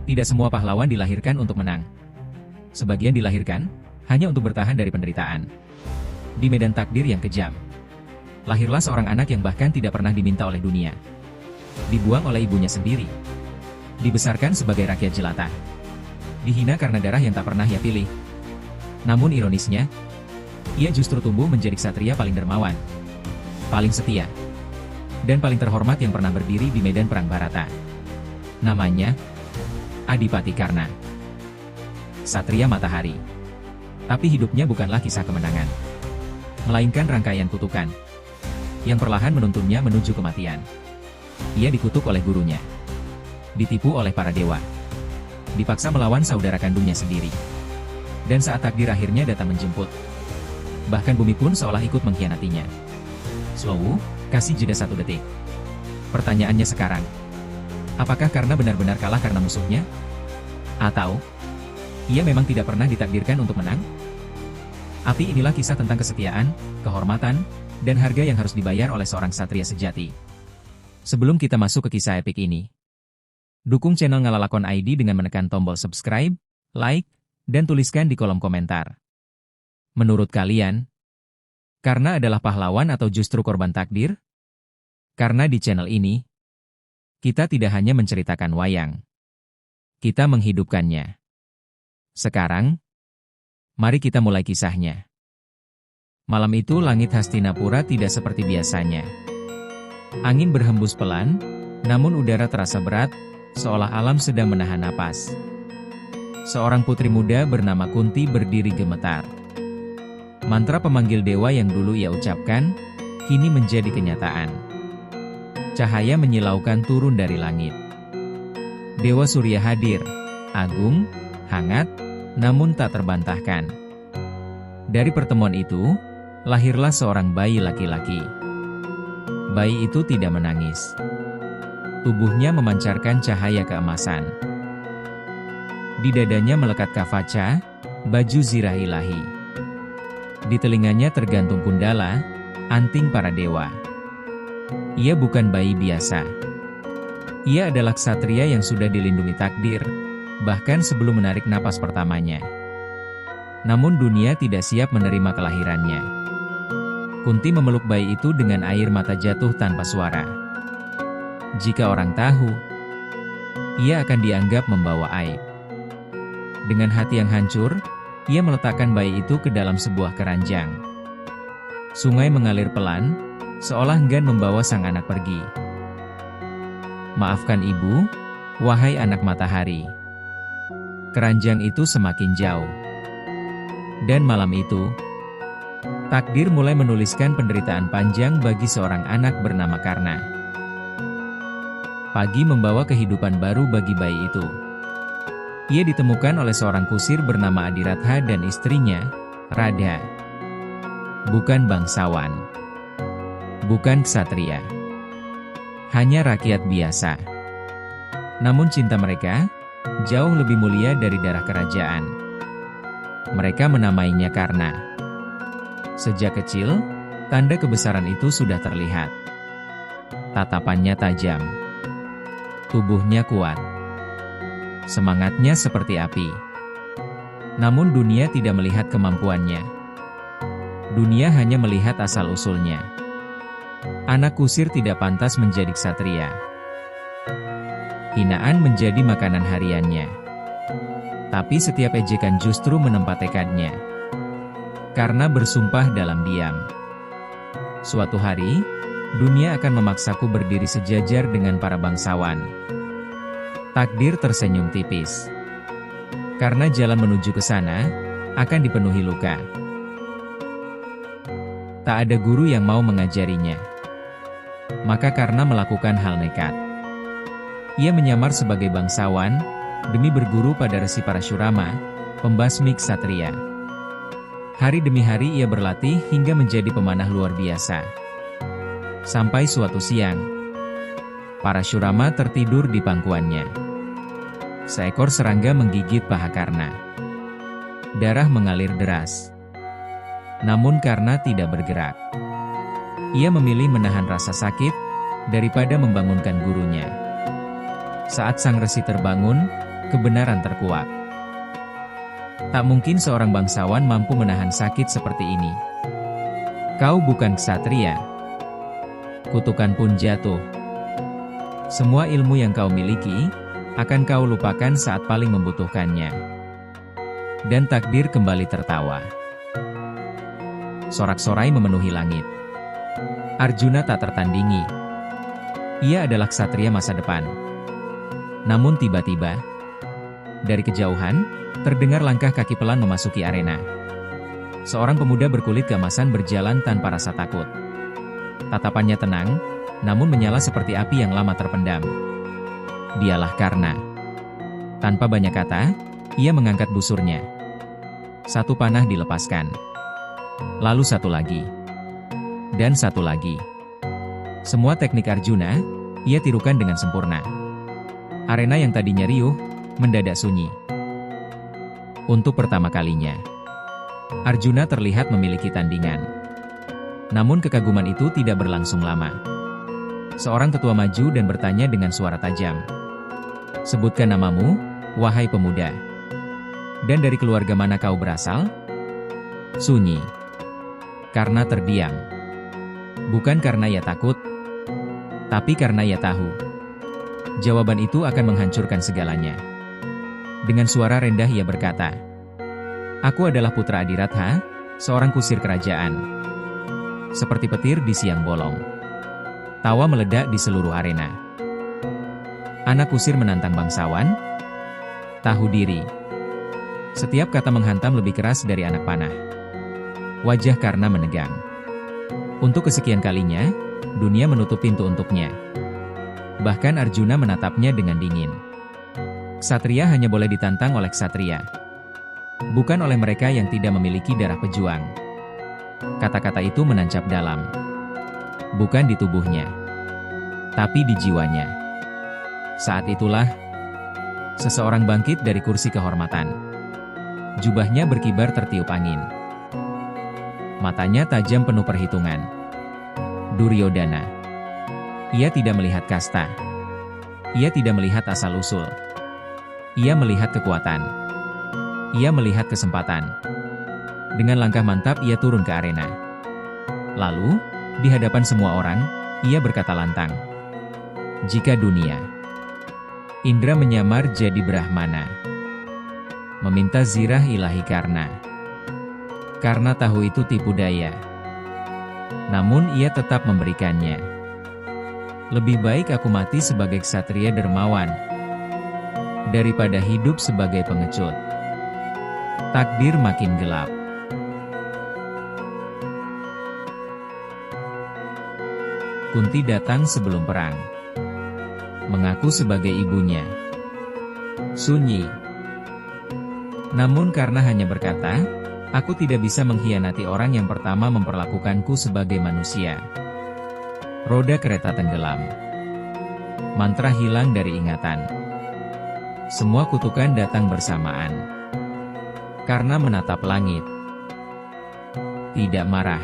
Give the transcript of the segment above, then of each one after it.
Tidak semua pahlawan dilahirkan untuk menang. Sebagian dilahirkan hanya untuk bertahan dari penderitaan. Di medan takdir yang kejam, lahirlah seorang anak yang bahkan tidak pernah diminta oleh dunia. Dibuang oleh ibunya sendiri. Dibesarkan sebagai rakyat jelata. Dihina karena darah yang tak pernah ia pilih. Namun ironisnya, ia justru tumbuh menjadi ksatria paling dermawan, paling setia, dan paling terhormat yang pernah berdiri di medan perang Bharata. Namanya Adipati Karna. Satria Matahari. Tapi hidupnya bukanlah kisah kemenangan, melainkan rangkaian kutukan yang perlahan menuntunnya menuju kematian. Ia dikutuk oleh gurunya, ditipu oleh para dewa, dipaksa melawan saudara kandungnya sendiri. Dan saat takdir akhirnya datang menjemput, bahkan bumi pun seolah ikut mengkhianatinya. Slow, kasih jeda 1 detik. Pertanyaannya sekarang, apakah Karna benar-benar kalah karena musuhnya? Atau ia memang tidak pernah ditakdirkan untuk menang? Api inilah kisah tentang kesetiaan, kehormatan, dan harga yang harus dibayar oleh seorang ksatria sejati. Sebelum kita masuk ke kisah epik ini, dukung channel Ngalalakon ID dengan menekan tombol subscribe, like, dan tuliskan di kolom komentar. Menurut kalian, Karna adalah pahlawan atau justru korban takdir? Karena di channel ini, kita tidak hanya menceritakan wayang, kita menghidupkannya. Sekarang, mari kita mulai kisahnya. Malam itu langit Hastinapura tidak seperti biasanya. Angin berhembus pelan, namun udara terasa berat, seolah alam sedang menahan napas. Seorang putri muda bernama Kunti berdiri gemetar. Mantra pemanggil dewa yang dulu ia ucapkan, kini menjadi kenyataan. Cahaya menyilaukan turun dari langit. Dewa Surya hadir, agung, hangat, namun tak terbantahkan. Dari pertemuan itu, lahirlah seorang bayi laki-laki. Bayi itu tidak menangis. Tubuhnya memancarkan cahaya keemasan. Di dadanya melekat kavaca, baju zirah ilahi. Di telinganya tergantung kundala, anting para dewa. Ia bukan bayi biasa. Ia adalah ksatria yang sudah dilindungi takdir, bahkan sebelum menarik napas pertamanya. Namun dunia tidak siap menerima kelahirannya. Kunti memeluk bayi itu dengan air mata jatuh tanpa suara. Jika orang tahu, ia akan dianggap membawa aib. Dengan hati yang hancur, ia meletakkan bayi itu ke dalam sebuah keranjang. Sungai mengalir pelan, seolah enggan membawa sang anak pergi. Maafkan ibu, wahai anak matahari. Keranjang itu semakin jauh. Dan malam itu, takdir mulai menuliskan penderitaan panjang bagi seorang anak bernama Karna. Pagi membawa kehidupan baru bagi bayi itu. Ia ditemukan oleh seorang kusir bernama Adiratha dan istrinya, Radha. Bukan bangsawan. Bukan ksatria. Hanya rakyat biasa. Namun cinta mereka jauh lebih mulia dari darah kerajaan. Mereka menamainya Karna. Sejak kecil, tanda kebesaran itu sudah terlihat. Tatapannya tajam. Tubuhnya kuat. Semangatnya seperti api. Namun dunia tidak melihat kemampuannya. Dunia hanya melihat asal-usulnya. Anak kusir tidak pantas menjadi ksatria. Hinaan menjadi makanan hariannya. Tapi setiap ejekan justru menempa tekadnya. Karena bersumpah dalam diam. Suatu hari, dunia akan memaksaku berdiri sejajar dengan para bangsawan. Takdir tersenyum tipis. Karena jalan menuju ke sana, akan dipenuhi luka. Tak ada guru yang mau mengajarinya. Maka Karna melakukan hal nekat. Ia menyamar sebagai bangsawan, demi berguru pada Resi Parashurama, pembasmi ksatria. Hari demi hari ia berlatih hingga menjadi pemanah luar biasa. Sampai suatu siang, Parashurama tertidur di pangkuannya. Seekor serangga menggigit paha Karna. Darah mengalir deras. Namun Karna tidak bergerak. Ia memilih menahan rasa sakit, daripada membangunkan gurunya. Saat sang resi terbangun, kebenaran terkuak. Tak mungkin seorang bangsawan mampu menahan sakit seperti ini. Kau bukan ksatria. Kutukan pun jatuh. Semua ilmu yang kau miliki, akan kau lupakan saat paling membutuhkannya. Dan takdir kembali tertawa. Sorak-sorai memenuhi langit. Arjuna tak tertandingi. Ia adalah ksatria masa depan. Namun tiba-tiba, dari kejauhan, terdengar langkah kaki pelan memasuki arena. Seorang pemuda berkulit keemasan berjalan tanpa rasa takut. Tatapannya tenang, namun menyala seperti api yang lama terpendam. Dialah Karna. Tanpa banyak kata, ia mengangkat busurnya. Satu panah dilepaskan. Lalu satu lagi. Dan satu lagi. Semua teknik Arjuna, ia tirukan dengan sempurna. Arena yang tadinya riuh, mendadak sunyi. Untuk pertama kalinya, Arjuna terlihat memiliki tandingan. Namun kekaguman itu tidak berlangsung lama. Seorang tetua maju dan bertanya dengan suara tajam. Sebutkan namamu, wahai pemuda. Dan dari keluarga mana kau berasal? Sunyi. Karena terdiam. Bukan karena ia takut, tapi karena ia tahu. Jawaban itu akan menghancurkan segalanya. Dengan suara rendah ia berkata, "Aku adalah putra Adiratha, seorang kusir kerajaan." Seperti petir di siang bolong. Tawa meledak di seluruh arena. Anak kusir menantang bangsawan. Tahu diri. Setiap kata menghantam lebih keras dari anak panah. Wajah Karna menegang. Untuk kesekian kalinya, dunia menutup pintu untuknya. Bahkan Arjuna menatapnya dengan dingin. Ksatria hanya boleh ditantang oleh ksatria. Bukan oleh mereka yang tidak memiliki darah pejuang. Kata-kata itu menancap dalam. Bukan di tubuhnya, tapi di jiwanya. Saat itulah, seseorang bangkit dari kursi kehormatan. Jubahnya berkibar tertiup angin. Matanya tajam penuh perhitungan. Duryodhana. Ia tidak melihat kasta. Ia tidak melihat asal-usul. Ia melihat kekuatan. Ia melihat kesempatan. Dengan langkah mantap ia turun ke arena. Lalu, di hadapan semua orang, ia berkata lantang. Jika dunia, Indra menyamar jadi Brahmana. Meminta zirah ilahi karena tahu itu tipu daya. Namun ia tetap memberikannya. Lebih baik aku mati sebagai ksatria dermawan, daripada hidup sebagai pengecut. Takdir makin gelap. Kunti datang sebelum perang. Mengaku sebagai ibunya. Sunyi. Namun karena hanya berkata, aku tidak bisa mengkhianati orang yang pertama memperlakukanku sebagai manusia. Roda kereta tenggelam. Mantra hilang dari ingatan. Semua kutukan datang bersamaan. Karena menatap langit. Tidak marah.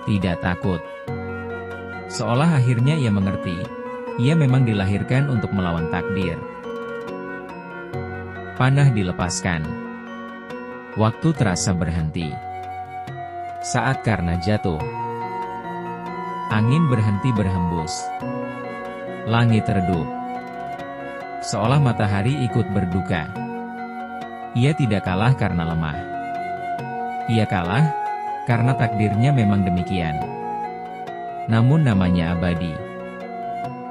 Tidak takut. Seolah akhirnya ia mengerti, ia memang dilahirkan untuk melawan takdir. Panah dilepaskan. Waktu terasa berhenti. Saat Karna jatuh, angin berhenti berhembus. Langit redup. Seolah matahari ikut berduka. Ia tidak kalah karena lemah. Ia kalah karena takdirnya memang demikian. Namun namanya abadi.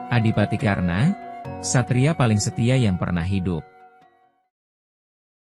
Adipati Karna, ksatria paling setia yang pernah hidup.